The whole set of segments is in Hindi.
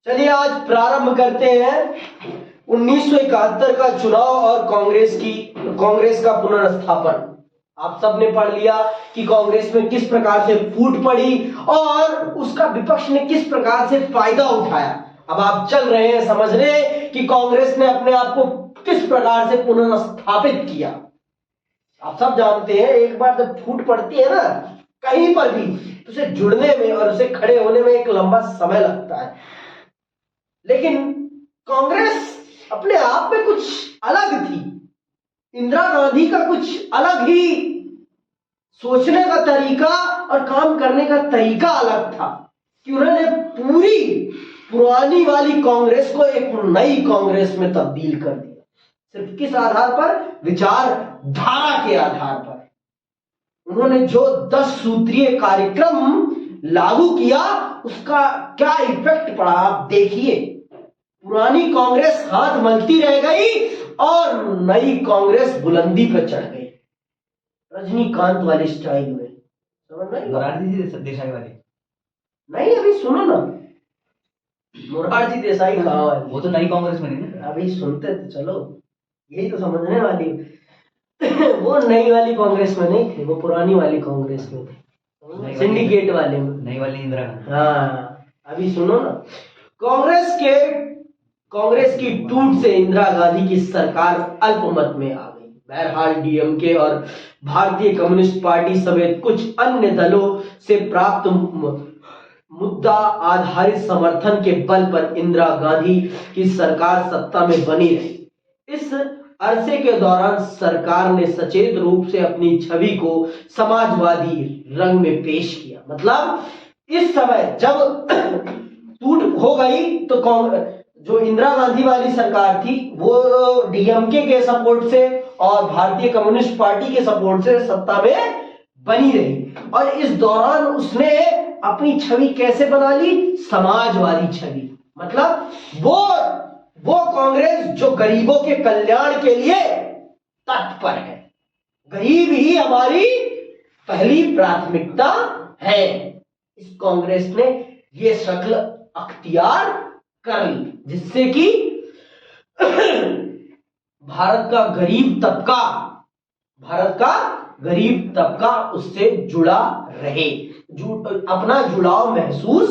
चलिए आज प्रारंभ करते हैं 1971 का चुनाव और कांग्रेस का पुनर्स्थापन। आप सबने पढ़ लिया कि कांग्रेस में किस प्रकार से फूट पड़ी और उसका विपक्ष ने किस प्रकार से फायदा उठाया। अब आप चल रहे हैं समझने कि कांग्रेस ने अपने आप को किस प्रकार से पुनर्स्थापित किया। आप सब जानते हैं एक बार जब फूट पड़ती है ना कहीं पर भी तो उसे जुड़ने में और उसे खड़े होने में एक लंबा समय लगता है, लेकिन कांग्रेस अपने आप में कुछ अलग थी। इंदिरा गांधी का कुछ अलग ही सोचने का तरीका और काम करने का तरीका अलग था कि उन्होंने पूरी पुरानी वाली कांग्रेस को एक नई कांग्रेस में तब्दील कर दिया। सिर्फ किस आधार पर? विचारधारा के आधार पर। उन्होंने जो 10 सूत्रीय कार्यक्रम लागू किया उसका क्या इफेक्ट पड़ा आप देखिए। पुरानी कांग्रेस हाथ मलती रह गई और नई कांग्रेस बुलंदी पर चढ़ गई, रजनीकांत वाले स्टाइल में। समझ में? मोरारजी देसाई वाले नहीं, अभी सुनो ना। मोरारजी देसाई कहाँ है? वो तो नई कांग्रेस में नहीं ना। अभी सुनते तो चलो, यही तो समझने वाली वो नई वाली कांग्रेस में नहीं थे, वो पुरानी वाली कांग्रेस में थे, सिंडिकेट वाले में। नई वाली इंदिरा गांधी। हाँ, अभी सुनो ना। कांग्रेस की टूट से इंदिरा गांधी की सरकार अल्पमत में आ गई। बहरहाल डीएमके और भारतीय कम्युनिस्ट पार्टी समेत कुछ अन्य दलों से प्राप्त मुद्दा आधारित समर्थन के बल पर इंदिरा गांधी की सरकार सत्ता में बनी रही। इस अरसे के दौरान सरकार ने सचेत रूप से अपनी छवि को समाजवादी रंग में पेश किया। मतलब इस समय जब टूट हो गई तो जो इंदिरा गांधी वाली सरकार थी वो डीएमके के सपोर्ट से और भारतीय कम्युनिस्ट पार्टी के सपोर्ट से सत्ता में बनी रही, और इस दौरान उसने अपनी छवि कैसे बना ली? समाजवादी छवि। मतलब वो कांग्रेस जो गरीबों के कल्याण के लिए तत्पर है। गरीब ही हमारी पहली प्राथमिकता है। इस कांग्रेस ने ये शक्ल अख्तियार कर ली जिससे कि भारत का गरीब तबका उससे जुड़ा रहे, अपना जुड़ाव महसूस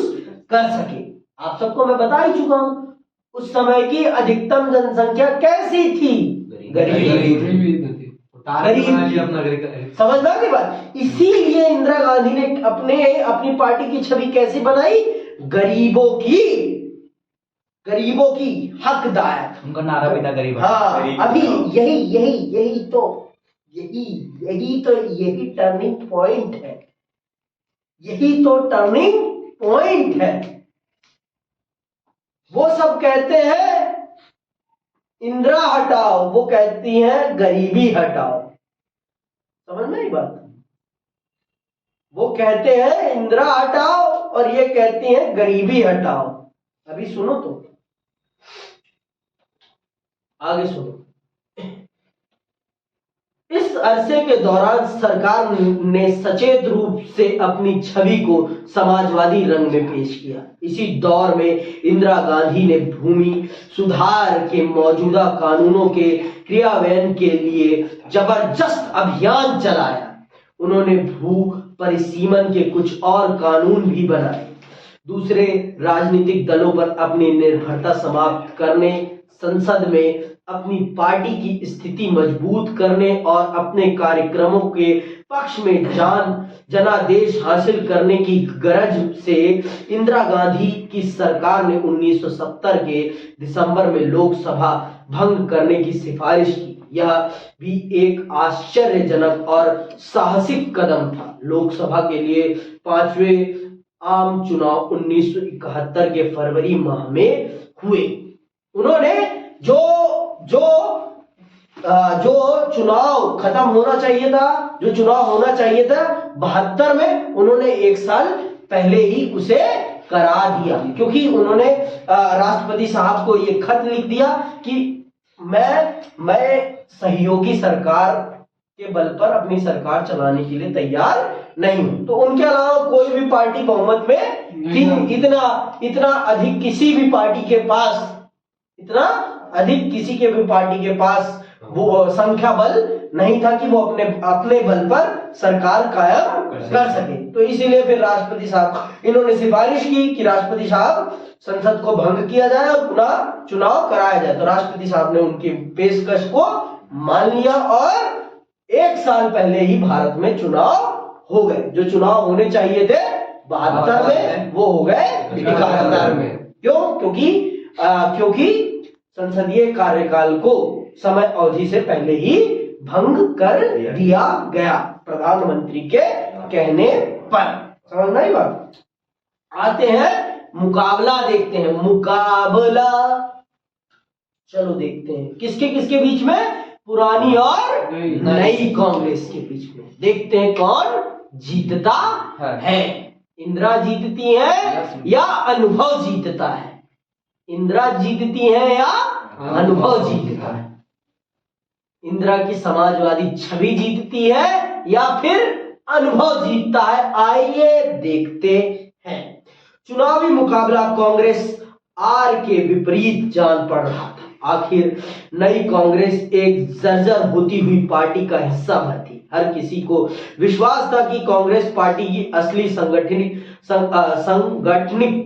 कर सके। आप सबको मैं बता ही चुका हूं उस समय की अधिकतम जनसंख्या कैसी थी? गरीब। समझ में आ गई बात? इसीलिए इंदिरा गांधी ने अपनी पार्टी की छवि कैसी बनाई? गरीबों की हकदार। उनका नारा भी था गरीब। हाँ, अभी यही टर्निंग पॉइंट है। यही तो टर्निंग पॉइंट है। वो सब कहते हैं इंदिरा हटाओ, वो कहती हैं गरीबी हटाओ। समझ में आई बात? वो कहते हैं इंदिरा हटाओ और ये कहती हैं गरीबी हटाओ। अभी सुनो तो, आगे सुनो। इस अरसे के दौरान सरकार ने सचेत रूप से अपनी छवि को समाजवादी रंग में पेश किया। इसी दौर में इंदिरा गांधी ने भूमि सुधार के मौजूदा कानूनों के क्रियान्वयन के लिए जबरदस्त अभियान चलाया। उन्होंने भू परिसीमन के कुछ और कानून भी बनाए। दूसरे राजनीतिक दलों पर अपनी निर्भरता समाप्त करने, संसद में अपनी पार्टी की स्थिति मजबूत करने और अपने कार्यक्रमों के पक्ष में जनादेश हासिल करने की गरज से इंदिरा गांधी की सरकार ने 1970 के दिसंबर में लोकसभा भंग करने की सिफारिश की। यह भी एक आश्चर्यजनक और साहसिक कदम था। लोकसभा के लिए 5वें आम चुनाव 1971 के फरवरी माह में हुए। उन्होंने जो चुनाव खत्म होना चाहिए था, जो चुनाव होना चाहिए था 72 में, उन्होंने एक साल पहले ही उसे करा दिया, क्योंकि उन्होंने राष्ट्रपति साहब को ये खत लिख दिया कि मैं सहयोगी सरकार के बल पर अपनी सरकार चलाने के लिए तैयार नहीं हूं। तो उनके अलावा कोई भी पार्टी बहुमत में इतना अधिक किसी भी पार्टी के पास, इतना अधिक किसी के भी पार्टी के पास वो संख्या बल नहीं था कि वो अपने बल पर सरकार कायम कर सके। तो इसीलिए फिर राष्ट्रपति साहब इन्होंने सिफारिश की कि राष्ट्रपति साहब संसद को भंग किया जाए और पुनः चुनाव कराया जाए। तो राष्ट्रपति साहब ने उनकी पेशकश को मान लिया और 1 साल पहले ही भारत में चुनाव हो गए। जो चुनाव होने चाहिए थे 72 में, वो हो गए 71 में। क्यों? क्योंकि संसदीय कार्यकाल को समय अवधि से पहले ही भंग कर दिया गया प्रधानमंत्री के कहने पर। समझ में आई बात? आते हैं मुकाबला देखते हैं। मुकाबला चलो देखते हैं किसके किसके बीच में, पुरानी और नई कांग्रेस के बीच में। देखते हैं कौन जीतता है। इंदिरा जीतती है या अनुभव जीतता है? इंदिरा जीतती है या अनुभव जीतता है? इंदिरा की समाजवादी छवि जीतती है या फिर अनुभव जीतता है? आइए देखते हैं। चुनावी मुकाबला कांग्रेस आर के विपरीत जान पड़ रहा था। आखिर नई कांग्रेस एक जर्जर होती हुई पार्टी का हिस्सा थी। हर किसी को विश्वास था कि कांग्रेस पार्टी की असली संगठनिक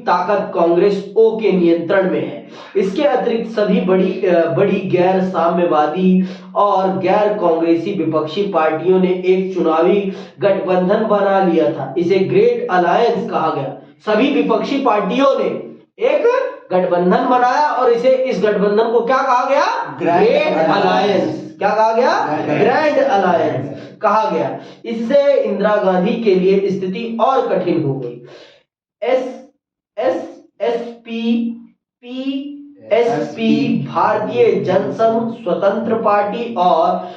ताकत कांग्रेस ओ के नियंत्रण में है। इसके अतिरिक्त सभी बड़ी गैर साम्यवादी और गैर कांग्रेसी विपक्षी पार्टियों ने एक चुनावी गठबंधन बना लिया था। इसे ग्रेट अलायंस कहा गया। सभी विपक्षी पार्टियों ने एक गठबंधन बनाया और इस गठबंधन को क्या कहा गया? Great alliance. क्या कहा गया? ग्रैंड अलायंस कहा गया। इससे इंदिरा गांधी के लिए स्थिति और कठिन हो गई। पीएसपी भारतीय जनसंघ स्वतंत्र पार्टी और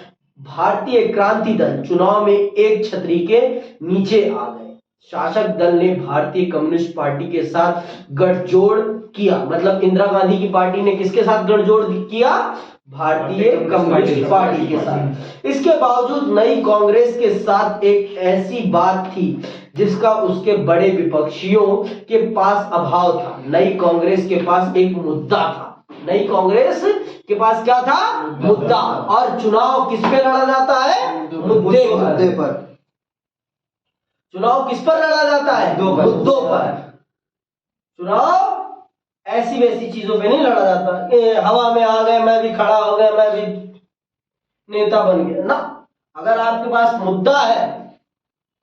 भारतीय क्रांति दल चुनाव में एक छतरी के नीचे आ गए। शासक दल ने भारतीय कम्युनिस्ट पार्टी के साथ गठजोड़ किया। मतलब इंदिरा गांधी की पार्टी ने किसके साथ गठजोड़ किया? भारतीय कम्युनिस्ट पार्टी के साथ। इसके बावजूद नई कांग्रेस के साथ एक ऐसी बात थी जिसका उसके बड़े विपक्षियों के पास अभाव था। नई कांग्रेस के पास एक मुद्दा था। नई कांग्रेस के पास क्या था? मुद्दा। और चुनाव किस पे लड़ा जाता है? मुद्दे पर। चुनाव किस पर लड़ा जाता है? मुद्दों पर। चुनाव ऐसी वैसी चीजों पे नहीं लड़ा जाता। हवा में आ गए, मैं भी खड़ा हो गया, मैं भी नेता बन गया ना। अगर आपके पास मुद्दा है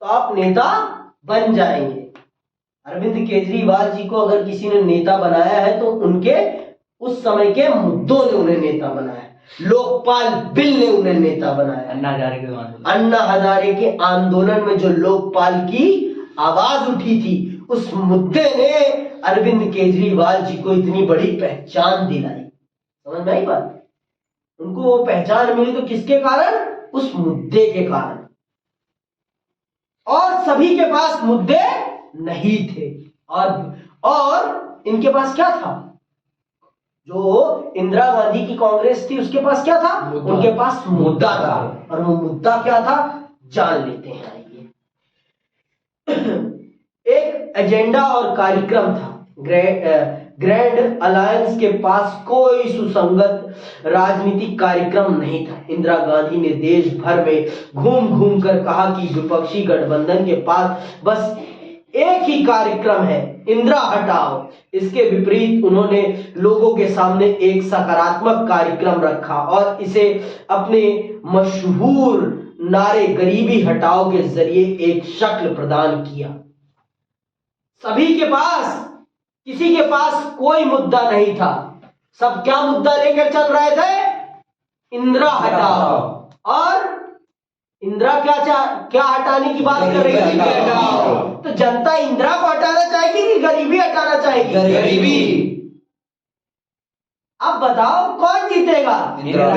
तो आप नेता बन जाएंगे। अरविंद केजरीवाल जी को अगर किसी ने नेता बनाया है तो उनके उस समय के मुद्दों ने उन्हें नेता बनाया। लोकपाल बिल ने उन्हें नेता बनाया। अन्ना हजारे के आंदोलन में जो लोकपाल की आवाज उठी थी, उस मुद्दे ने अरविंद केजरीवाल जी को इतनी बड़ी पहचान दिलाई। समझ में आई बात? उनको वो पहचान मिली तो किसके कारण? उस मुद्दे के कारण। और सभी के पास मुद्दे नहीं थे। और इनके पास क्या था? जो इंदिरा गांधी की कांग्रेस थी उसके पास क्या था? उनके पास मुद्दा था। और वो मुद्दा क्या था? जान लेते हैं। आइए। एक एजेंडा और कार्यक्रम था। ग्रैंड अलायंस के पास कोई सुसंगत राजनीतिक कार्यक्रम नहीं था। इंदिरा गांधी ने देश भर में घूम घूम कर कहा कि विपक्षी गठबंधन के पास बस एक ही कार्यक्रम है, इंदिरा हटाओ। इसके विपरीत उन्होंने लोगों के सामने एक सकारात्मक कार्यक्रम रखा और इसे अपने मशहूर नारे गरीबी हटाओ के जरिए एक शक्ल प्रदान किया। सभी के पास, किसी के पास कोई मुद्दा नहीं था। सब क्या मुद्दा लेकर चल रहे थे? इंदिरा हटाओ। और इंदिरा क्या हटाने की बात कर रही थी? तो जनता इंदिरा को हटाना चाहेगी कि गरीबी हटाना चाहेगी? गरीबी। अब बताओ कौन जीतेगा? इंदिरा।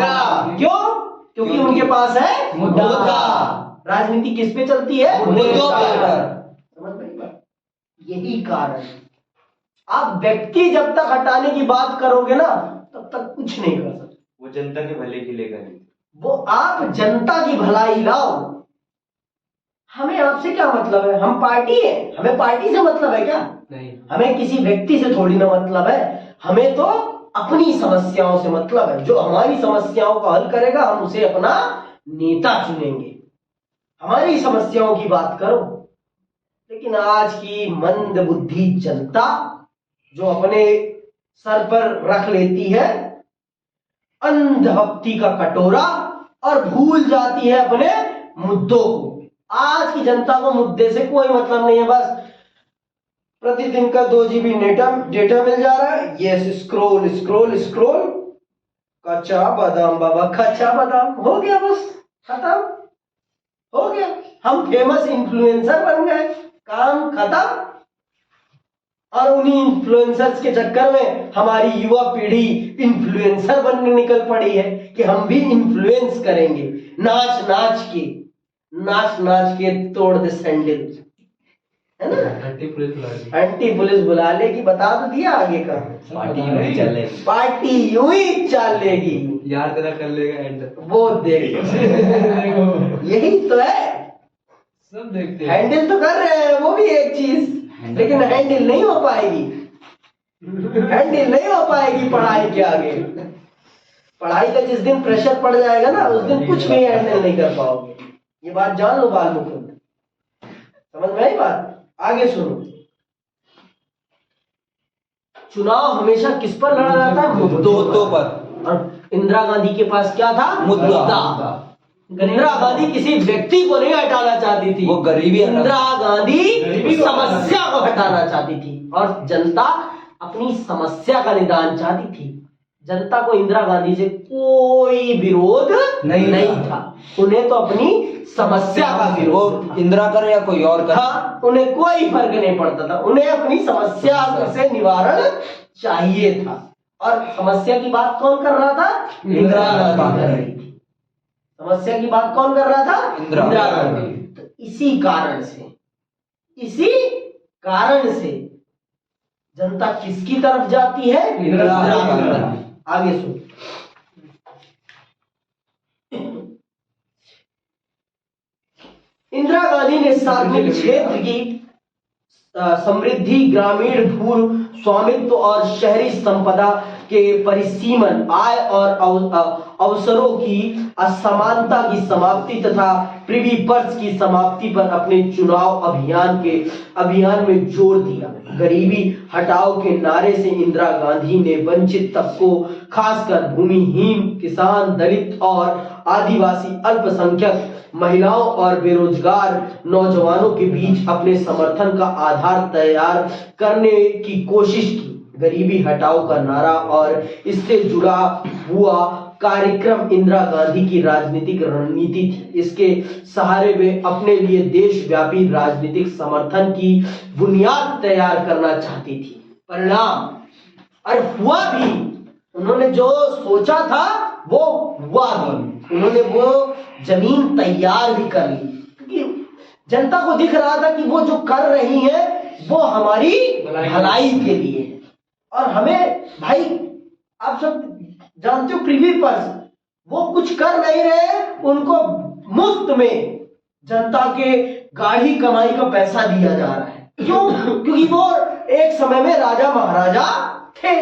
क्यों? क्योंकि उनके पास है मुद्दा। राजनीति किस पे चलती है? मुद्दों पर। समझ में? यही कारण। आप व्यक्ति जब तक हटाने की बात करोगे ना तब तक कुछ नहीं कर सकते। वो जनता के भले के लिए करें। वो आप जनता की भलाई लाओ। हमें आपसे क्या मतलब है? हम पार्टी है, हमें पार्टी से मतलब है क्या? नहीं, हमें किसी व्यक्ति से थोड़ी ना मतलब है, हमें तो अपनी समस्याओं से मतलब है। जो हमारी समस्याओं का हल करेगा हम उसे अपना नेता चुनेंगे। हमारी समस्याओं की बात करो। लेकिन आज की मंद बुद्धि जनता जो अपने सर पर रख लेती है अंधभक्ति का कटोरा और भूल जाती है अपने मुद्दों को। आज की जनता को मुद्दे से कोई मतलब नहीं है, बस प्रतिदिन का 2 GB डेटा मिल जा रहा है। यस, स्क्रोल स्क्रोल स्क्रोल, कच्चा बादाम बाबा, कच्चा बादाम, हो गया, बस खत्म हो गया। हम फेमस इन्फ्लुएंसर बन गए, काम खत्म। और उन्हीं इन्फ्लुएंसर्स के चक्कर में हमारी युवा पीढ़ी इन्फ्लुएंसर बनने निकल पड़ी है कि हम भी इन्फ्लुएंस करेंगे। नाच नाच के तोड़ दे सैंडल, है ना। एंटी पुलिस बुला लेगी, बता तो दिया आगे का। पार्टी यूं ही चलेगी, पार्टी यूं ही चलेगी, यार तेरा कर लेगा एंड। वो देखो यही तो है, सब देखते हैं, हैंडल तो कर रहे हैं, वो भी एक चीज, लेकिन हैंडल नहीं हो पाएगी, हैंडल नहीं हो पाएगी पढ़ाई के आगे। पढ़ाई का जिस दिन प्रेशर पड़ जाएगा ना, उस दिन कुछ भी हैंडल नहीं कर पाओगे। ये बात जान लो बाल मुकुंद, समझ में आई बात। आगे सुनो, चुनाव हमेशा किस पर लड़ा जाता है? मुद्दों पर। और इंदिरा गांधी के पास क्या था? मुद्दा। इंदिरा गांधी किसी व्यक्ति को नहीं हटाना चाहती थी, वो गरीबी, इंदिरा गांधी समस्या को हटाना चाहती थी। और जनता अपनी समस्या का निदान चाहती थी। जनता को इंदिरा गांधी से कोई विरोध नहीं था। उन्हें तो अपनी समस्या का विरोध था। इंदिरा करे या कोई और करे, हाँ, उन्हें कोई फर्क नहीं पड़ता था, उन्हें अपनी समस्या से निवारण चाहिए था। और समस्या की बात कौन कर रहा था? इंदिरा गांधी कर रही थी। समस्या की बात कौन कर रहा था? इंदिरा गांधी। तो इसी कारण से जनता किसकी तरफ जाती है? इंदिरा गांधी। आगे सुन, इंदिरा गांधी ने सार्वजनिक क्षेत्र की समृद्धि, ग्रामीण भू स्वामित्व और शहरी संपदा के परिसीमन, आय और अवसरों की असमानता की समाप्ति तथा प्रिवी पर्स की समाप्ति पर अपने चुनाव अभियान में जोर दिया। गरीबी हटाओ के नारे से इंदिरा गांधी ने वंचित तबकों, खासकर भूमिहीन, किसान, दलित और आदिवासी, अल्पसंख्यक, महिलाओं और बेरोजगार नौजवानों के बीच अपने समर्थन का आधार तैयार करने की कोशिश की। गरीबी हटाओ का नारा और इससे जुड़ा हुआ कार्यक्रम इंदिरा गांधी की राजनीतिक रणनीति थी। इसके सहारे वे अपने लिए देशव्यापी राजनीतिक समर्थन की बुनियाद तैयार करना चाहती थी। परिणाम और हुआ भी, उन्होंने जो सोचा था वो हुआ भी। उन्होंने वो जमीन तैयार भी कर ली, क्योंकि जनता को दिख रहा था कि वो जो कर रही है वो हमारी भलाई के लिए है। और हमें भाई, आप सब जानते हो, प्रिवी पर्स, वो कुछ कर नहीं रहे, उनको मुफ्त में जनता के गाढ़ी कमाई का पैसा दिया जा रहा है। क्यों? क्योंकि वो एक समय में राजा महाराजा थे।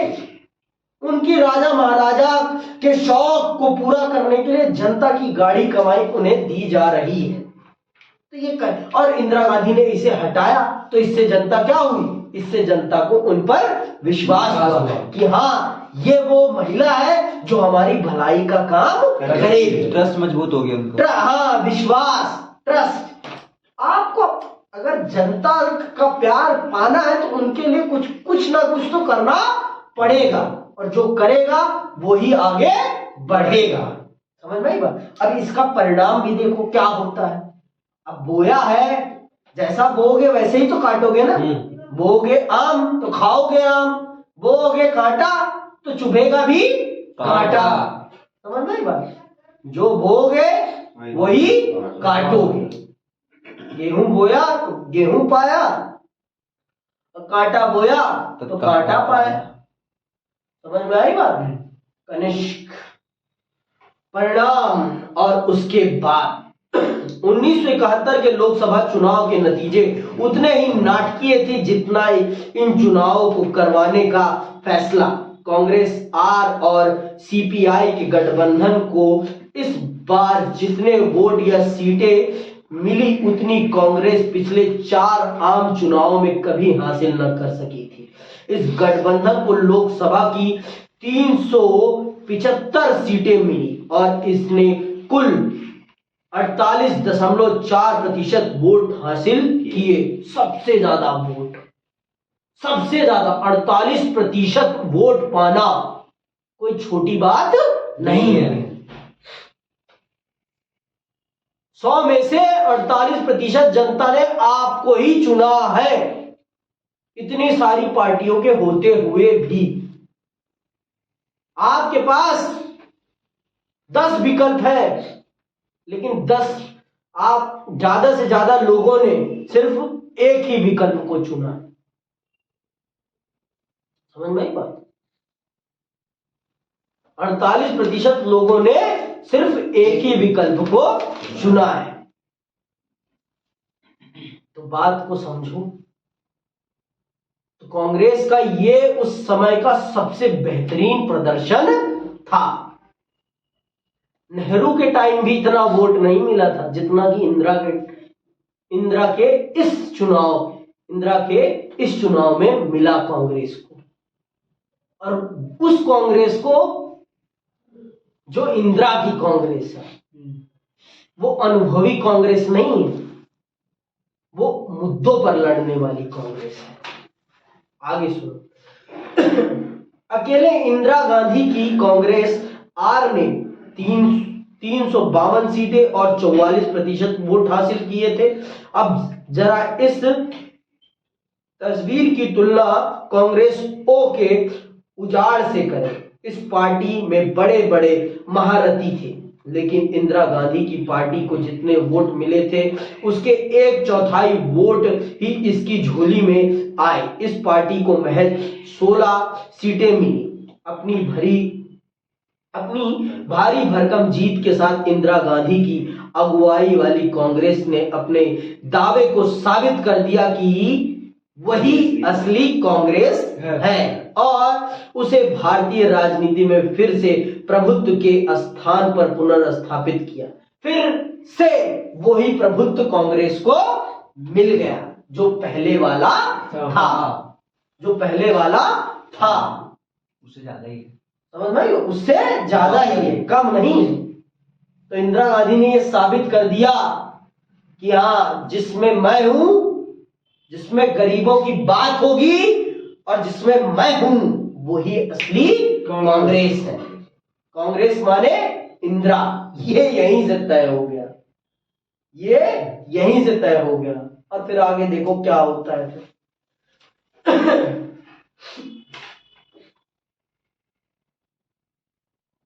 उनकी राजा महाराजा के शौक को पूरा करने के लिए जनता की गाढ़ी कमाई उन्हें दी जा रही है। तो ये कर, और इंदिरा गांधी ने इसे हटाया, तो इससे जनता क्या हुई? इससे जनता को उन पर विश्वास हुआ कि हाँ, ये वो महिला है जो हमारी भलाई का काम करेगी। ट्रस्ट मजबूत हो गया उनका। हाँ, विश्वास, ट्रस्ट। आपको अगर जनता का प्यार पाना है तो उनके लिए कुछ ना कुछ तो करना पड़ेगा, और जो करेगा वो ही आगे बढ़ेगा। समझ में आई बात? अब इसका परिणाम भी देखो क्या होता है। अब बोया है, जैसा बोओगे वैसे ही तो काटोगे ना। बोओगे आम तो खाओगे आम, बोओगे कांटा तो चुभेगा भी कांटा। समझ में आई बात? जो बोओगे वही काटोगे। गेहूं बोया तो गेहूं पाया, कांटा बोया तो कांटा पाया। समझ में आई बात? कनिष्क। परिणाम और उसके बाद 1971 के लोकसभा चुनाव के नतीजे उतने ही नाटकीय थे जितना इन चुनावों को करवाने का फैसला। कांग्रेस आर और सीपीआई के गठबंधन को इस बार जितने वोट या सीटें मिली उतनी कांग्रेस पिछले 4 आम चुनावों में कभी हासिल न कर सकी थी। इस गठबंधन को लोकसभा की 375 सीटें मिली और इसने कुल 48.4% वोट हासिल किए। सबसे ज्यादा 48% वोट पाना कोई छोटी बात नहीं है। 100 में से 48% जनता ने आपको ही चुना है, इतनी सारी पार्टियों के होते हुए भी। आपके पास 10 विकल्प है, लेकिन 10 आप ज्यादा से ज्यादा लोगों ने सिर्फ एक ही विकल्प को चुना। समझ में आई बात? 48% लोगों ने सिर्फ एक ही विकल्प को चुना है। तो बात को समझो, तो कांग्रेस का ये उस समय का सबसे बेहतरीन प्रदर्शन था। नेहरू के टाइम भी इतना वोट नहीं मिला था जितना कि इंदिरा के इस चुनाव में मिला कांग्रेस को। और उस कांग्रेस को जो इंदिरा की कांग्रेस है, वो अनुभवी कांग्रेस नहीं है, वो मुद्दों पर लड़ने वाली कांग्रेस है। आगे सुनो। अकेले इंदिरा गांधी की कांग्रेस आर ने 352 सीटें और 44% वोट हासिल किए थे। अब जरा इस तस्वीर की तुलना कांग्रेस ओ के उजाड़ से करें। इस पार्टी में बड़े बड़े महारथी थे, लेकिन इंदिरा गांधी की पार्टी को जितने वोट मिले थे उसके 1/4 वोट ही इसकी झोली में आए। इस पार्टी को महज 16 सीटें मिली। अपनी भारी भरकम जीत के साथ इंदिरा गांधी की अगुवाई वाली कांग्रेस ने अपने दावे को साबित कर दिया कि वही असली कांग्रेस है और उसे भारतीय राजनीति में फिर से प्रभुत्व के स्थान पर पुनर्स्थापित किया। फिर से वही प्रभुत्व कांग्रेस को मिल गया जो पहले वाला था। उससे ज्यादा ही समझ में? उससे ज्यादा ही है, कम नहीं। तो इंदिरा गांधी ने यह साबित कर दिया कि हाँ, जिसमें मैं हूं, जिसमें गरीबों की बात होगी और जिसमें मैं हूं, वही असली कांग्रेस है। कांग्रेस माने इंदिरा। ये यहीं से तय हो गया। और फिर आगे देखो क्या होता है फिर।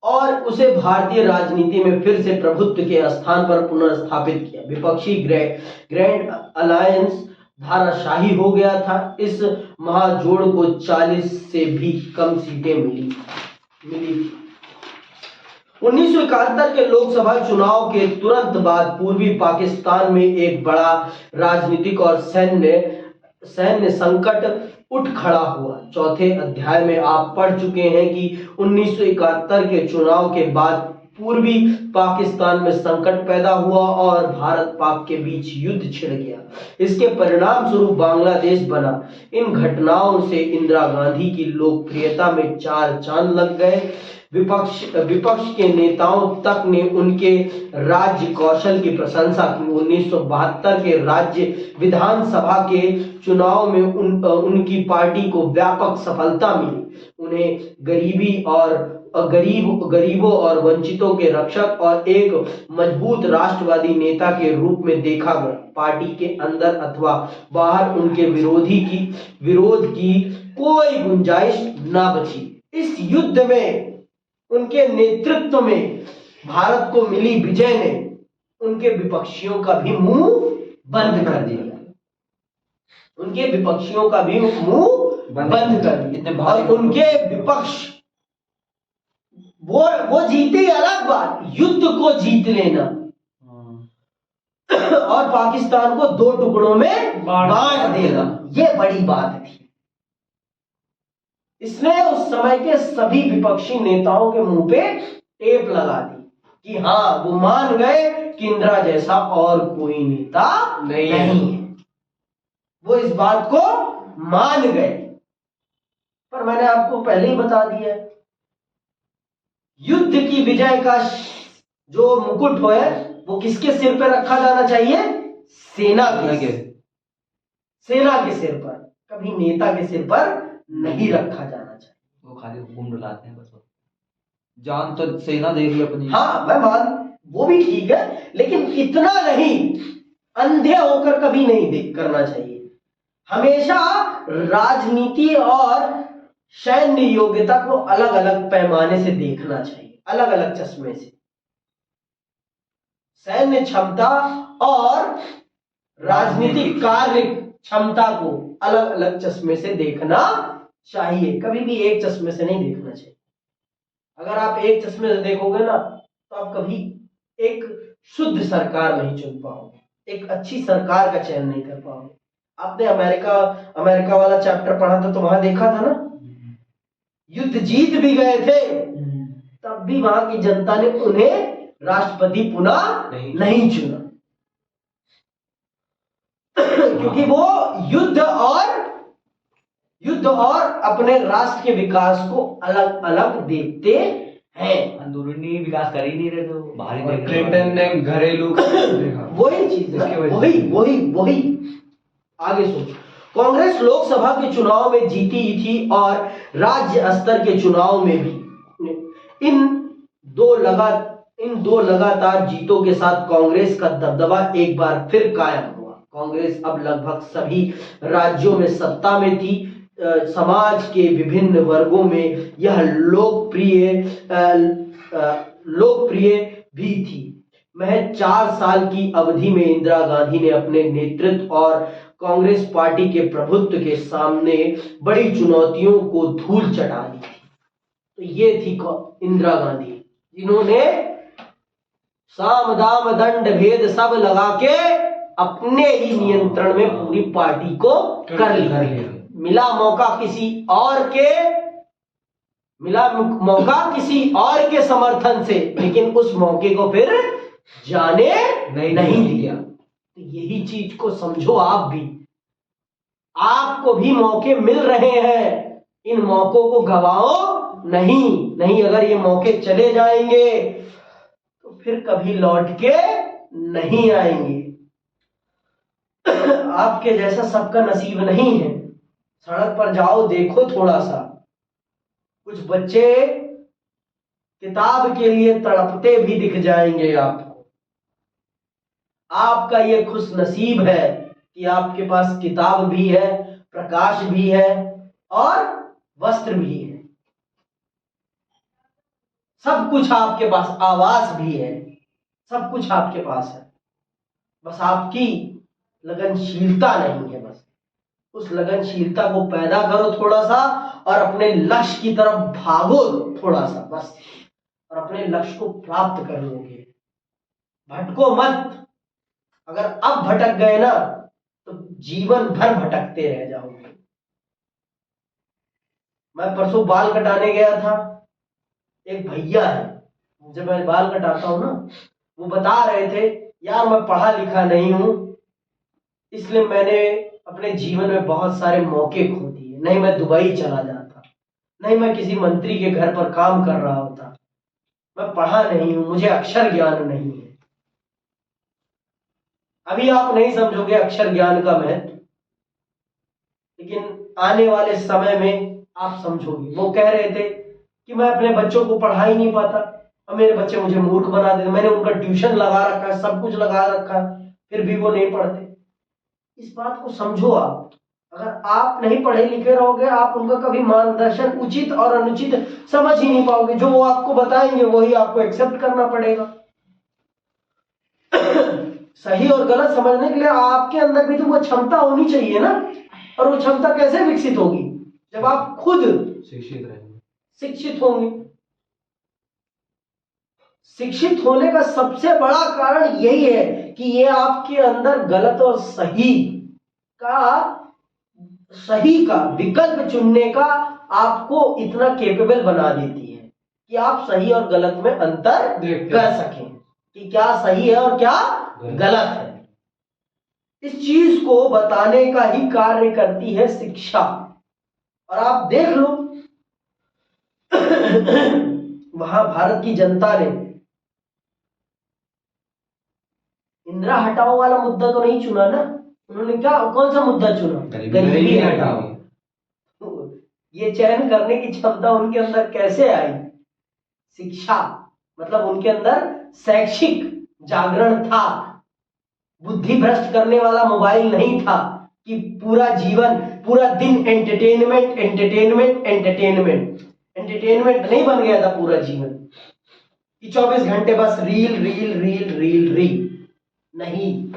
और उसे भारतीय राजनीति में फिर से प्रभुत्व के स्थान पर पुनर्स्थापित किया। विपक्षी ग्रैंड अलायंस धाराशाही हो गया था। इस महाजोड़ को 40 से भी कम सीटें मिली थी। 1971 के लोकसभा चुनाव के तुरंत बाद पूर्वी पाकिस्तान में एक बड़ा राजनीतिक और सैन्य संकट उठ खड़ा हुआ। चौथे अध्याय में आप पढ़ चुके हैं कि 1971 के चुनाव के बाद पूर्वी पाकिस्तान में संकट पैदा हुआ और भारत पाक के बीच युद्ध छिड़ गया। इसके परिणाम स्वरूप बांग्लादेश बना। इन घटनाओं से इंदिरा गांधी की लोकप्रियता में 4 चांद लग गए। विपक्ष के नेताओं तक ने उनके राज्य कौशल की प्रशंसा की। 1972 के राज्य विधानसभा के चुनाव में उनकी पार्टी को व्यापक सफलता मिली। उन्हें गरीबों और वंचितों के रक्षक और एक मजबूत राष्ट्रवादी नेता के रूप में देखा गया। पार्टी के अंदर अथवा बाहर उनके विरोध की कोई गुंजाइश न बची। इस युद्ध में उनके नेतृत्व में भारत को मिली विजय ने उनके विपक्षियों का भी मुंह बंद कर दिया। और उनके विपक्ष वो जीते, अलग बात, युद्ध को जीत लेना और पाकिस्तान को 2 टुकड़ों में बांट देना, ये बड़ी बात थी। इसने उस समय के सभी विपक्षी नेताओं के मुंह पे टेप लगा दी कि हाँ, वो मान गए कि इंदिरा जैसा और कोई नेता नहीं है। वो इस बात को मान गए। पर मैंने आपको पहले ही बता दिया, युद्ध की विजय का जो मुकुट हो है वो किसके सिर पर रखा जाना चाहिए? सेना के सिर पर, कभी नेता के सिर पर नहीं रखा जाना चाहिए। वो खाली हुकुम डुलाते हैं बस। जान तो सेना दे रही है अपनी। हाँ, मैं मान, वो भी ठीक है, लेकिन इतना नहीं, अंधे होकर कभी नहीं देख करना चाहिए। हमेशा राजनीति और सैन्य योग्यता को अलग अलग पैमाने से देखना चाहिए, अलग अलग चश्मे से। सैन्य क्षमता और राजनीतिक कार्य क्षमता को अलग अलग चश्मे से देखना चाहिए, कभी भी एक चश्मे से नहीं देखना चाहिए। अगर आप एक चश्मे से देखोगे ना तो आप कभी एक शुद्ध सरकार नहीं चुन पाओगे, एक अच्छी सरकार का चयन नहीं कर पाओगे। आपने अमेरिका वाला चैप्टर पढ़ा था तो वहां देखा था ना, युद्ध जीत भी गए थे तब भी वहां की जनता ने उन्हें राष्ट्रपति पुनः नहीं चुना क्योंकि वो युद्ध और अपने राष्ट्र के विकास को अलग अलग देखते हैं। अंदरूनी विकास कर ही नहीं रहे, तो बाहरी देख रहे। क्लिंटन ने घरेलू वही चीज है, वही आगे सोचो। कांग्रेस लोकसभा के चुनाव में जीती ही थी और राज्य स्तर के चुनाव में भी। इन दो लगातार जीतों के साथ कांग्रेस का दबदबा एक बार फिर कायम हुआ। कांग्रेस अब लगभग सभी राज्यों में सत्ता में थी। समाज के विभिन्न वर्गों में यह लोकप्रिय भी थी। महज 4 साल की अवधि में इंदिरा गांधी ने अपने नेतृत्व और कांग्रेस पार्टी के प्रभुत्व के सामने बड़ी चुनौतियों को धूल चटा दी थी। तो ये थी इंदिरा गांधी, जिन्होंने साम दाम दंड भेद सब लगा के अपने ही नियंत्रण में पूरी पार्टी को कर लिया। मिला मौका किसी और के समर्थन से, लेकिन उस मौके को फिर जाने नहीं दिया। तो यही चीज को समझो आप भी। आपको भी मौके मिल रहे हैं, इन मौकों को गवाओ नहीं। अगर ये मौके चले जाएंगे तो फिर कभी लौट के नहीं आएंगे। आपके जैसा सबका नसीब नहीं है। सड़क पर जाओ, देखो थोड़ा सा, कुछ बच्चे किताब के लिए तड़पते भी दिख जाएंगे आपको। आपका ये खुश नसीब है कि आपके पास किताब भी है, प्रकाश भी है और वस्त्र भी है, सब कुछ आपके पास, आवास भी है, सब कुछ आपके पास है। बस आपकी लगनशीलता नहीं है। बस उस लगनशीलता को पैदा करो थोड़ा सा और अपने लक्ष्य की तरफ भागो थोड़ा सा, बस, और अपने लक्ष्य को प्राप्त कर लोगे। भटको मत। अगर अब भटक गए ना तो जीवन भर भटकते रह जाओगे। मैं परसों बाल कटाने गया था, एक भैया है, जब मैं बाल कटाता हूं ना, वो बता रहे थे, यार मैं पढ़ा लिखा नहीं हूं, इसलिए मैंने अपने जीवन में बहुत सारे मौके खो दिए। नहीं मैं दुबई चला जाता, नहीं मैं किसी मंत्री के घर पर काम कर रहा होता, मैं पढ़ा नहीं हूं, मुझे अक्षर ज्ञान नहीं है। अभी आप नहीं समझोगे अक्षर ज्ञान का महत्व, लेकिन आने वाले समय में आप समझोगे। वो कह रहे थे कि मैं अपने बच्चों को पढ़ा ही नहीं पाता और मेरे बच्चे मुझे मूर्ख बना देते। मैंने उनका ट्यूशन लगा रखा है, सब कुछ लगा रखा है, फिर भी वो नहीं पढ़ते। इस बात को समझो आप। अगर आप नहीं पढ़े लिखे रहोगे, आप उनका कभी मार्गदर्शन उचित और अनुचित समझ ही नहीं पाओगे। जो वो आपको बताएंगे वही आपको एक्सेप्ट करना पड़ेगा। सही और गलत समझने के लिए आपके अंदर भी तो वो क्षमता होनी चाहिए ना। और वो क्षमता कैसे विकसित होगी? जब आप खुद शिक्षित होंगे। शिक्षित होने का सबसे बड़ा कारण यही है कि ये आपके अंदर गलत और सही का विकल्प चुनने का आपको इतना केपेबल बना देती है कि आप सही और गलत में अंतर कर सकें कि क्या सही है और क्या गलत है। इस चीज को बताने का ही कार्य करती है शिक्षा। और आप देख लो वहां भारत की जनता ने इंदिरा हटाओ वाला मुद्दा तो नहीं चुना ना। उन्होंने क्या कौन सा मुद्दा चुना? गरीबी हटाओ। ये चयन करने की क्षमता उनके अंदर कैसे आई? शिक्षा, मतलब उनके अंदर शैक्षिक जागरण था। बुद्धि भ्रष्ट करने वाला मोबाइल नहीं था कि पूरा जीवन पूरा दिन एंटरटेनमेंट एंटरटेनमेंट एंटरटेनमेंट एंटरटेनमेंट नहीं बन गया था पूरा जीवन कि 24 घंटे बस reel reel reel reel reel नहीं,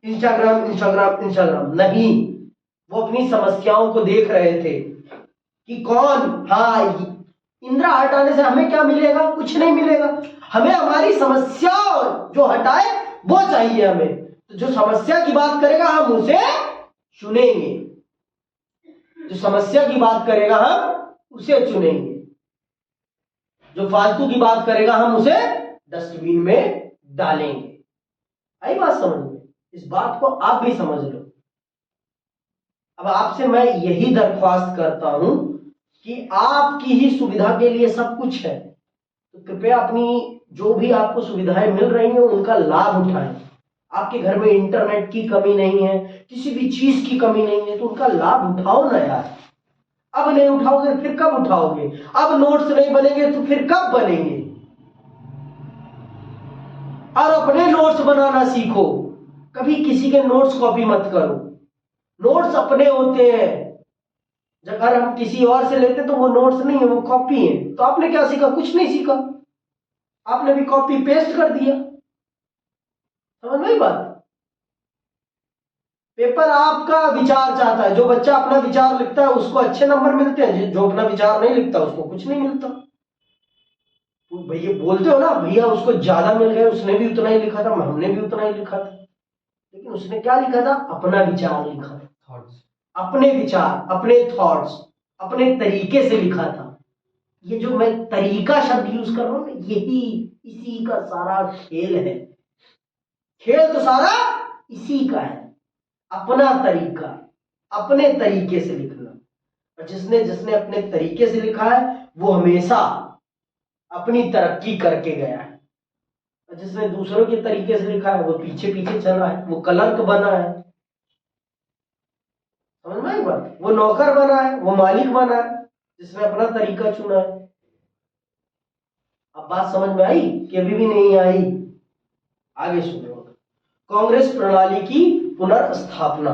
इंस्टाग्राम इंस्टाग्राम इंस्टाग्राम नहीं। वो अपनी समस्याओं को देख रहे थे कि कौन, हाँ, इंदिरा हटाने से हमें क्या मिलेगा? कुछ नहीं मिलेगा। हमें हमारी समस्या जो हटाए वो चाहिए हमें। तो जो समस्या की बात करेगा हम उसे चुनेंगे, जो समस्या की बात करेगा हम उसे चुनेंगे, जो फालतू की बात करेगा हम उसे डस्टबिन में डालेंगे। आई बात समझ में? इस बात को आप भी समझ लो। अब आपसे मैं यही दरख्वास्त करता हूं कि आपकी ही सुविधा के लिए सब कुछ है, तो कृपया अपनी जो भी आपको सुविधाएं मिल रही हैं उनका लाभ उठाएं। आपके घर में इंटरनेट की कमी नहीं है, किसी भी चीज की कमी नहीं है, तो उनका लाभ उठाओ ना यार। अब नहीं उठाओगे फिर कब उठाओगे? अब नोट्स नहीं बनेंगे तो फिर कब बनेंगे? और अपने नोट्स बनाना सीखो। कभी किसी के नोट्स कॉपी मत करो। नोट्स अपने होते हैं। अगर हम किसी और से लेते तो वो नोट्स नहीं है, वो कॉपी है। तो आपने क्या सीखा? कुछ नहीं सीखा। आपने भी कॉपी पेस्ट कर दिया। समझ में बात? पेपर आपका विचार चाहता है। जो बच्चा अपना विचार लिखता है उसको अच्छे नंबर मिलते हैं, जो अपना विचार नहीं लिखता उसको कुछ नहीं मिलता। भैया बोलते हो ना, भैया उसको ज्यादा मिल गए, उसने भी उतना ही लिखा था, हमने भी उतना ही लिखा था, लेकिन उसने क्या लिखा था? अपना विचार लिखा था, अपने विचार, अपने थॉट्स, अपने तरीके से लिखा था। ये जो मैं तरीका शब्द यूज कर रहा हूं, यही इसी का सारा खेल है। खेल तो सारा इसी का है, अपना तरीका, अपने तरीके से लिखना। और जिसने अपने तरीके से लिखा है वो हमेशा अपनी तरक्की करके गया है, और जिसने दूसरों के तरीके से लिखा है वो पीछे पीछे चला है, वो कलंक बना है। समझ में आई बात? वो नौकर बना है, वो मालिक बना है, जिसने अपना तरीका चुना है। अब बात समझ में आई कि अभी भी नहीं आई? आगे सुनो। कांग्रेस प्रणाली की पुनर्स्थापना।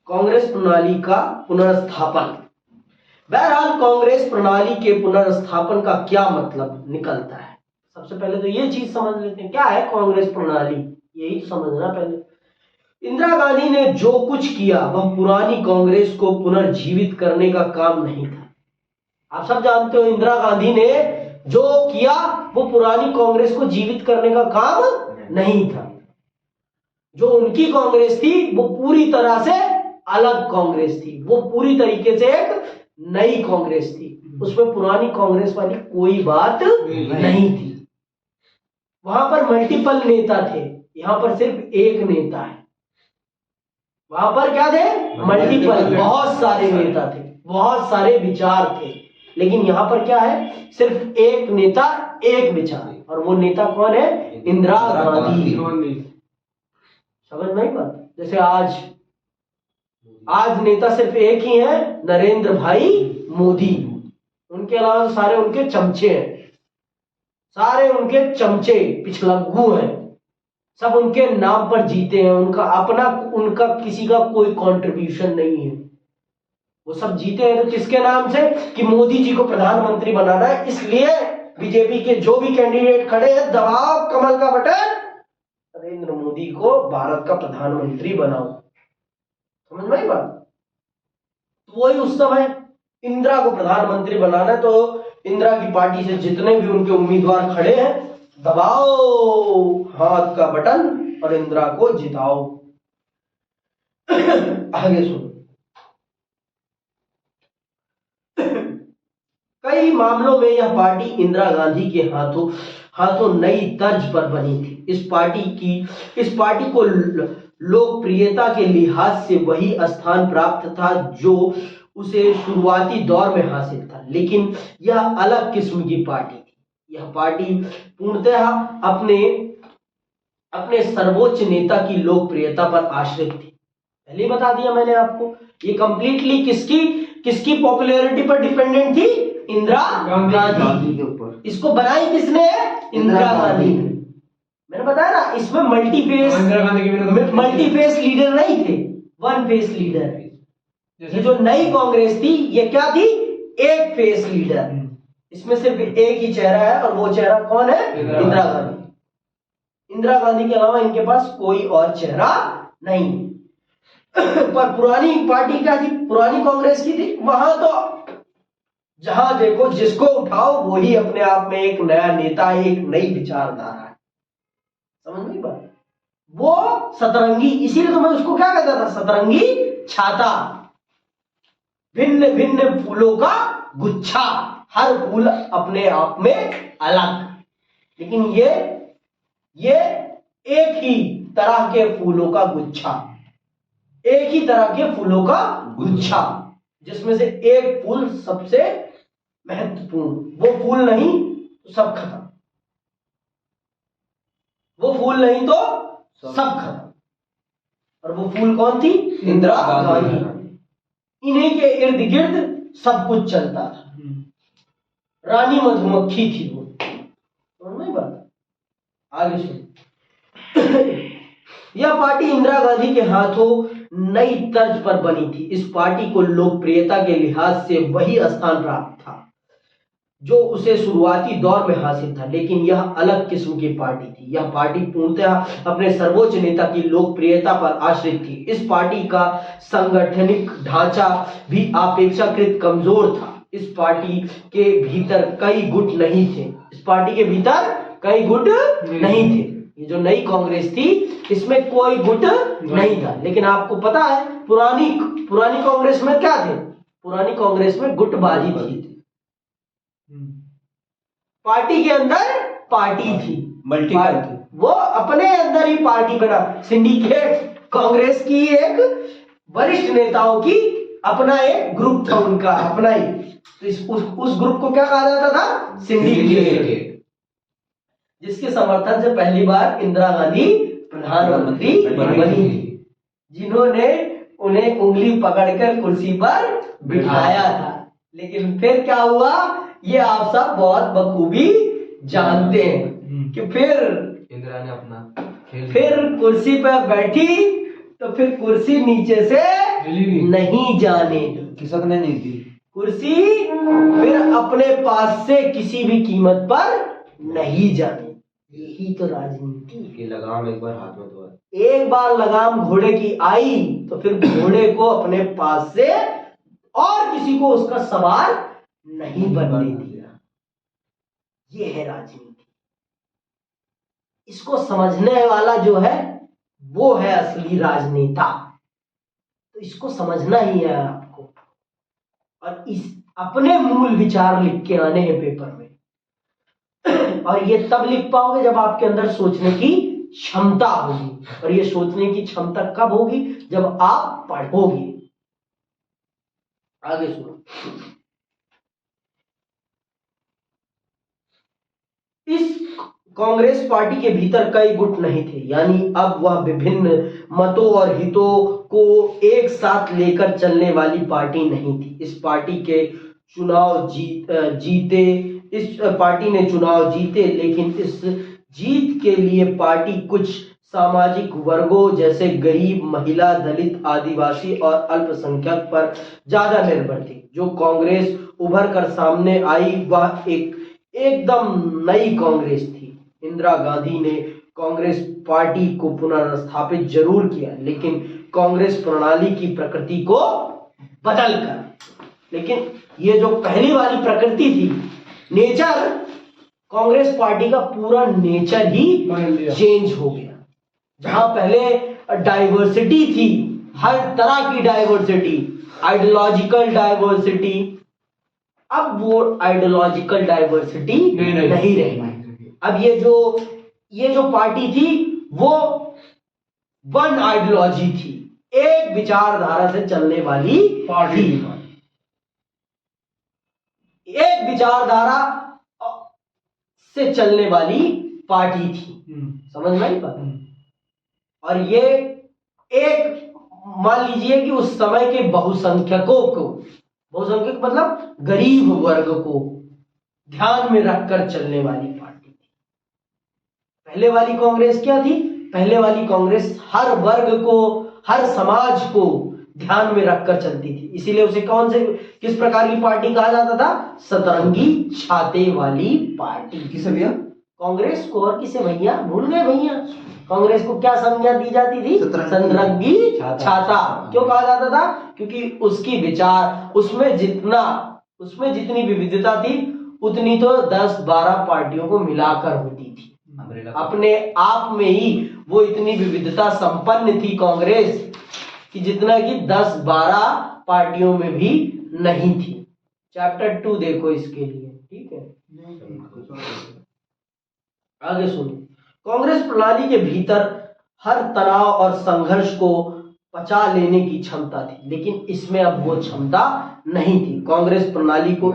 कांग्रेस प्रणाली का पुनर्स्थापन। बहरहाल कांग्रेस प्रणाली के पुनर्स्थापन का क्या मतलब निकलता है? सबसे पहले तो ये चीज समझ लेते हैं, क्या है कांग्रेस प्रणाली, यही तो समझना पहले। इंदिरा गांधी ने जो कुछ किया वह पुरानी कांग्रेस को पुनर्जीवित करने का काम नहीं था। आप सब जानते हो इंदिरा गांधी ने जो किया वो पुरानी कांग्रेस को जीवित करने का काम नहीं था। जो उनकी कांग्रेस थी वो पूरी तरह से अलग कांग्रेस थी, वो पूरी तरीके से एक नई कांग्रेस थी। उसमें पुरानी कांग्रेस वाली कोई बात नहीं थी। वहां पर मल्टीपल नेता थे, यहां पर सिर्फ एक नेता है। वहां पर क्या थे? मल्टीपल, बहुत सारे नेता थे, बहुत सारे विचार थे। लेकिन यहां पर क्या है? सिर्फ एक नेता, एक विचार। और वो नेता कौन है? इंदिरा गांधी। समझ में आई बात? जैसे आज नेता सिर्फ एक ही है, नरेंद्र भाई मोदी। उनके अलावा सारे उनके चमचे हैं, सारे उनके चमचे पिछलग्गू हैं, सब उनके नाम पर जीते हैं। उनका किसी का कोई कंट्रीब्यूशन नहीं है। वो सब जीते हैं तो किसके नाम से? कि मोदी जी को प्रधानमंत्री बनाना है। इसलिए बीजेपी के जो भी कैंडिडेट खड़े हैं, दबाओ कमल का बटन, नरेंद्र मोदी को भारत का प्रधानमंत्री बनाओ। समझ में आई बात? तो वही उस समय इंदिरा को प्रधानमंत्री बनाना है, तो इंदिरा की पार्टी से जितने भी उनके उम्मीदवार खड़े हैं, दबाओ हाथ का बटन और इंदिरा को जिताओ। आगे सुनो। कई मामलों में यह पार्टी इंदिरा गांधी के हाथों नई तर्ज पर बनी थी। इस पार्टी को लोकप्रियता के लिहाज से वही स्थान प्राप्त था जो उसे शुरुआती दौर में हासिल था, लेकिन यह अलग किस्म की पार्टी थी। यह पार्टी पूर्णतः अपने सर्वोच्च नेता की लोकप्रियता पर आश्रित थी। पहले ही बता दिया मैंने आपको, ये कंप्लीटली किसकी पॉपुलैरिटी पर डिपेंडेंट थी? इंदिरा गांधी के ऊपर। इसको बनाई किसने? इंदिरा गांधी ने। मैंने बताया ना, इसमें मल्टीफेस लीडर नहीं थे, वन फेस लीडर। ये जो नई कांग्रेस थी, ये क्या थी? एक फेस लीडर। इसमें सिर्फ एक ही चेहरा है, और वो चेहरा कौन है? इंदिरा गांधी। इंदिरा गांधी के अलावा इनके पास कोई और चेहरा नहीं। पर पुरानी पार्टी क्या थी? पुरानी कांग्रेस की थी। वहां तो जहां देखो जिसको उठाओ वही अपने आप में एक नया नेता है, एक नई विचारधारा है। समझ नहीं बात? वो सतरंगी, इसीलिए तो मैं उसको क्या कहता था? सतरंगी छाता, भिन्न भिन्न फूलों का गुच्छा, हर फूल अपने आप में अलग, लेकिन ये एक ही तरह के फूलों का गुच्छा, एक ही तरह के फूलों का गुच्छा, जिसमें से एक फूल सबसे महत्वपूर्ण। वो फूल नहीं तो सब खत्म, वो फूल नहीं तो सब खत्म। और वो फूल कौन थी? इंदिरा गांधी। इन्हीं के इर्द गिर्द सब कुछ चलता था। रानी मधुमक्खी थी वो। समझ में बात? आगे सुन। यह पार्टी इंदिरा गांधी के हाथों नई तर्ज पर बनी थी। इस पार्टी को लोकप्रियता के लिहाज से वही स्थान प्राप्त था जो उसे शुरुआती दौर में हासिल था, लेकिन यह अलग किस्म की पार्टी थी। यह पार्टी पूर्णतः अपने सर्वोच्च नेता की लोकप्रियता पर आश्रित थी। इस पार्टी का सांगठनिक ढांचा भी अपेक्षाकृत कमजोर था। इस पार्टी के भीतर कई गुट नहीं थे। इस पार्टी के भीतर कई गुट नहीं थे। ये जो नई कांग्रेस थी, इसमें कोई गुट नहीं था। लेकिन आपको पता है पुरानी कांग्रेस में क्या थे? पुरानी कांग्रेस में गुटबाजी थी। पार्टी के अंदर पार्टी थी, वो अपने अंदर ही पार्टी बना। सिंडिकेट कांग्रेस की एक वरिष्ठ नेताओं की अपना एक ग्रुप था, उनका अपना ही। तो उस ग्रुप को क्या कहा जाता था? सिंडिकेट। जिसके समर्थन से पहली बार इंदिरा गांधी प्रधानमंत्री बनी थी, जिन्होंने उन्हें उंगली पकड़कर कुर्सी पर बिठाया था। लेकिन फिर क्या हुआ, ये आप सब बहुत बखूबी जानते हैं कि फिर इंदिरा ने अपना फिर कुर्सी पर बैठी तो फिर कुर्सी नीचे से नहीं जाने दी, खिसकने नहीं दी कुर्सी फिर अपने पास से किसी भी कीमत पर नहीं जाने। यही तो राजनीति कि लगाम एक बार हाथ में तो है। एक बार लगाम घोड़े की आई तो फिर घोड़े को अपने पास से और किसी को उसका सवार नहीं बनने दिया। ये है राजनीति। इसको समझने वाला जो है वो है असली राजनेता। तो इसको समझना ही है आपको, और इस अपने मूल विचार लिख के आने हैं पेपर में। और ये तब लिख पाओगे जब आपके अंदर सोचने की क्षमता होगी। और ये सोचने की क्षमता कब होगी? जब आप पढ़ोगे। आगे सुनो। इस कांग्रेस पार्टी के भीतर कई गुट नहीं थे, यानी अब वह विभिन्न मतों और हितों को एक साथ लेकर चलने वाली पार्टी नहीं थी। इस पार्टी ने चुनाव जीते, लेकिन इस जीत के लिए पार्टी कुछ सामाजिक वर्गों जैसे गरीब, महिला, दलित, आदिवासी और अल्पसंख्यक पर ज्यादा निर्भर थी। जो कांग्रेस उभर कर सामने आई वह एकदम नई कांग्रेस थी। इंदिरा गांधी ने कांग्रेस पार्टी को पुनर्स्थापित जरूर किया, लेकिन कांग्रेस प्रणाली की प्रकृति को बदलकर। लेकिन ये जो पहली वाली प्रकृति थी, नेचर, कांग्रेस पार्टी का पूरा नेचर ही चेंज हो गया। जहां पहले डाइवर्सिटी थी, हर तरह की डाइवर्सिटी, आइडियोलॉजिकल डाइवर्सिटी, अब वो आइडियोलॉजिकल डाइवर्सिटी नहीं रही। अब ये जो पार्टी थी वो वन आइडियोलॉजी थी, एक विचारधारा से चलने वाली पार्टी, एक विचारधारा से चलने वाली पार्टी थी। समझ में आई बात? और ये एक, मान लीजिए कि उस समय के बहुसंख्यकों को, बहुसंख्यक मतलब गरीब वर्ग को ध्यान में रखकर चलने वाली पार्टी थी। पहले वाली कांग्रेस क्या थी? पहले वाली कांग्रेस हर वर्ग को, हर समाज को ध्यान में रखकर चलती थी। इसीलिए उसे किस प्रकार की पार्टी कहा जाता था? सतरंगी छाते वाली पार्टी। किसे भैया? कांग्रेस को। और किसे भैया? भूल गए भैया? कांग्रेस को क्या संज्ञा दी जाती थी? सतरंगी छाता। क्यों कहा जाता था? क्योंकि उसकी विचार, उसमें जितनी विविधता थी उतनी तो 10-12 पार्टियों को मिलाकर होती थी। अपने आप में ही वो इतनी विविधता संपन्न थी कांग्रेस कि जितना कि 10-12 पार्टियों में भी नहीं थी। चैप्टर 2 देखो इसके लिए, ठीक है? आगे सुनो। कांग्रेस प्रणाली के भीतर हर तनाव और संघर्ष को पचा लेने की क्षमता थी, लेकिन इसमें अब वो क्षमता नहीं थी। कांग्रेस प्रणाली को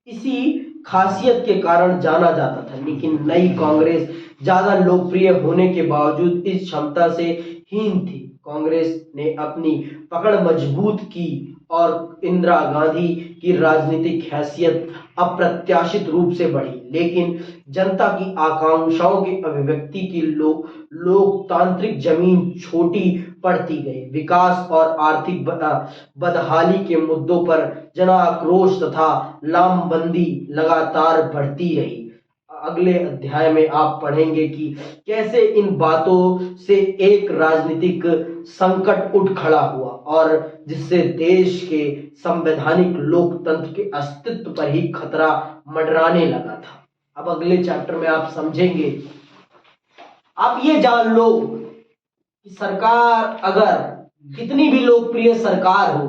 इसी खासियत के कारण जाना जाता था, लेकिन नई कांग्रेस ज्यादा लोकप्रिय होने के बावजूद इस क्षमता से हीन थी। कांग्रेस ने अपनी पकड़ मजबूत की और इंदिरा गांधी की राजनीतिक हैसियत अप्रत्याशित रूप से बढ़ी, लेकिन जनता की आकांक्षाओं की अभिव्यक्ति की लोकतांत्रिक जमीन छोटी पड़ती गई। विकास और आर्थिक बदहाली के मुद्दों पर जन आक्रोश तथा लामबंदी लगातार बढ़ती रही। अगले अध्याय में आप पढ़ेंगे कि कैसे इन बातों से एक राजनीतिक संकट उठ खड़ा हुआ और जिससे देश के संवैधानिक लोकतंत्र के अस्तित्व पर ही खतरा मंडराने लगा था। अब अगले चैप्टर में आप समझेंगे। आप ये जान लो कि सरकार, अगर कितनी भी लोकप्रिय सरकार हो,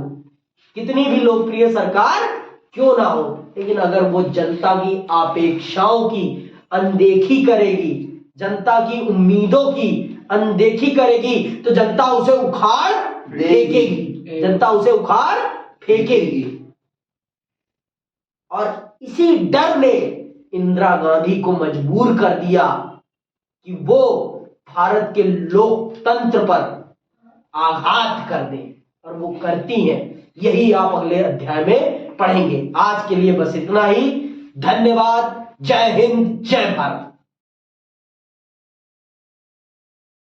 कितनी भी लोकप्रिय सरकार क्यों ना हो, लेकिन अगर वो जनता की अपेक्षाओं की अनदेखी करेगी, जनता की उम्मीदों की अनदेखी करेगी, तो जनता उसे उखाड़ फेंकेगी, जनता उसे उखाड़ फेंकेगी। और इसी डर ने इंदिरा गांधी को मजबूर कर दिया कि वो भारत के लोकतंत्र पर आघात कर दे, और वो करती हैं। यही आप अगले अध्याय में पढ़ेंगे। आज के लिए बस इतना ही। धन्यवाद। जय हिंद, जय भारत।